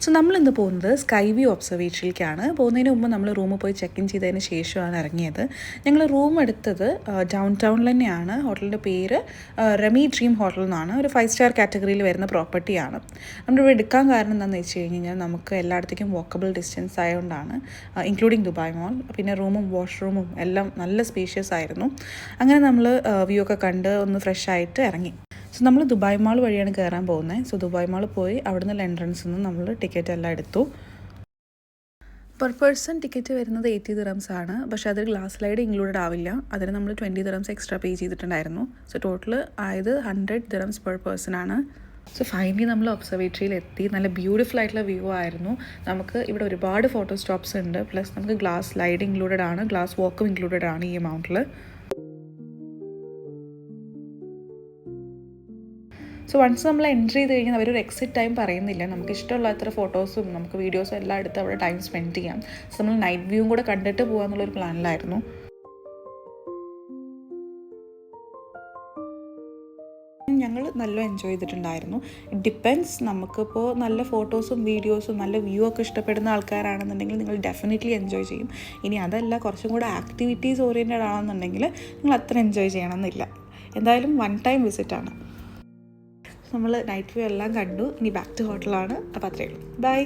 So നമ്മളിന്ന് പോകുന്നത് sky view ഒബ്സർവേറ്ററിയിലേക്കാണ്. പോകുന്നതിന് മുമ്പ് നമ്മൾ റൂമിൽ പോയി ചെക്ക് ഇൻ ചെയ്തതിന് ശേഷമാണ് ഇറങ്ങിയത്. ഞങ്ങൾ റൂം എടുത്തത് ഡൗൺ ടൗണിൽ തന്നെയാണ്. ഹോട്ടലിൻ്റെ പേര് റമി ഡ്രീം ഹോട്ടൽ എന്നാണ്. ഒരു 5 സ്റ്റാർ കാറ്റഗറിയിൽ വരുന്ന പ്രോപ്പർട്ടിയാണ്. നമ്മളിവിടെ എടുക്കാൻ കാരണം എന്താണെന്ന് വെച്ച് കഴിഞ്ഞാൽ നമുക്ക് എല്ലായിടത്തേക്കും വോക്കബിൾ ഡിസ്റ്റൻസ് ആയതുകൊണ്ടാണ്, ഇൻക്ലൂഡിങ് ദുബായ് മോൾ. പിന്നെ റൂമും വാഷ്റൂമും എല്ലാം നല്ല സ്പേഷ്യസ് ആയിരുന്നു. അങ്ങനെ നമ്മൾ വ്യൂ ഒക്കെ കണ്ട് ഒന്ന് ഫ്രഷ് ആയിട്ട് ഇറങ്ങി. സോ നമ്മൾ ദുബായ് മാൾ വഴിയാണ് കയറാൻ പോകുന്നത്. സോ ദുബായ് മാൾ പോയി അവിടെ നിന്ന് എൻട്രൻസിൽ നിന്ന് നമ്മൾ ടിക്കറ്റ് എല്ലാം എടുത്തു. പെർ പേഴ്സൺ ടിക്കറ്റ് വരുന്നത് 80 ദിറംസ് ആണ്. പക്ഷേ അതിൽ ഗ്ലാസ് സ്ലൈഡ് ഇൻക്ലൂഡഡ് ആവില്ല. അതിന് നമ്മൾ 20 ദിറംസ് എക്സ്ട്രാ പേ ചെയ്തിട്ടുണ്ടായിരുന്നു. സോ ടോട്ടൽ ആയത് 100 ദിറംസ് പെർ പേഴ്സൺ ആണ്. സോ ഫൈനലി നമ്മൾ ഒബ്സർവേറ്ററിയിൽ എത്തി. നല്ല ബ്യൂട്ടിഫുൾ ആയിട്ടുള്ള വ്യൂ ആയിരുന്നു. നമുക്ക് ഇവിടെ ഒരുപാട് ഫോട്ടോ സ്റ്റോപ്സ് ഉണ്ട്. പ്ലസ് നമുക്ക് ഗ്ലാസ് സ്ലൈഡ് ഇൻക്ലൂഡഡ് ആണ്, ഗ്ലാസ് വാക്കും ഇൻക്ലൂഡഡ് ആണ് ഈ എമൗണ്ടിൽ. സോ വൺസ് നമ്മൾ എൻട്രി ചെയ്ത് കഴിഞ്ഞാൽ അവരൊരു എക്സിറ്റ് ടൈം പറയുന്നില്ല. നമുക്ക് ഇഷ്ടമുള്ള അത്ര ഫോട്ടോസും നമുക്ക് വീഡിയോസും എല്ലാം എടുത്ത് അവിടെ ടൈം സ്പെൻഡ് ചെയ്യാം. സോ നമ്മൾ നൈറ്റ് വ്യൂവും കൂടെ കണ്ടിട്ട് പോകാമെന്നുള്ളൊരു പ്ലാനിലായിരുന്നു. ഞങ്ങൾ നല്ല എൻജോയ് ചെയ്തിട്ടുണ്ടായിരുന്നു. ഇറ്റ് ഡിപ്പെൻഡ്സ്, നമുക്കിപ്പോൾ നല്ല ഫോട്ടോസും വീഡിയോസും നല്ല വ്യൂ ഒക്കെ ഇഷ്ടപ്പെടുന്ന ആൾക്കാരാണെന്നുണ്ടെങ്കിൽ നിങ്ങൾ ഡെഫിനറ്റ്ലി എൻജോയ് ചെയ്യും. ഇനി അതല്ല, കുറച്ചും കൂടെ ആക്ടിവിറ്റീസ് ഓറിയൻറ്റഡ് ആണെന്നുണ്ടെങ്കിൽ നിങ്ങൾ അത്ര എൻജോയ് ചെയ്യണമെന്നില്ല. എന്തായാലും 1 ടൈം വിസിറ്റാണ്. നമ്മൾ നൈറ്റ് വ്യൂ എല്ലാം കണ്ടു. ഇനി ബാക്ക് ടു ഹോട്ടലാണ്. അപ്പോൾ അത്രയേ ഉള്ളൂ. ബൈ.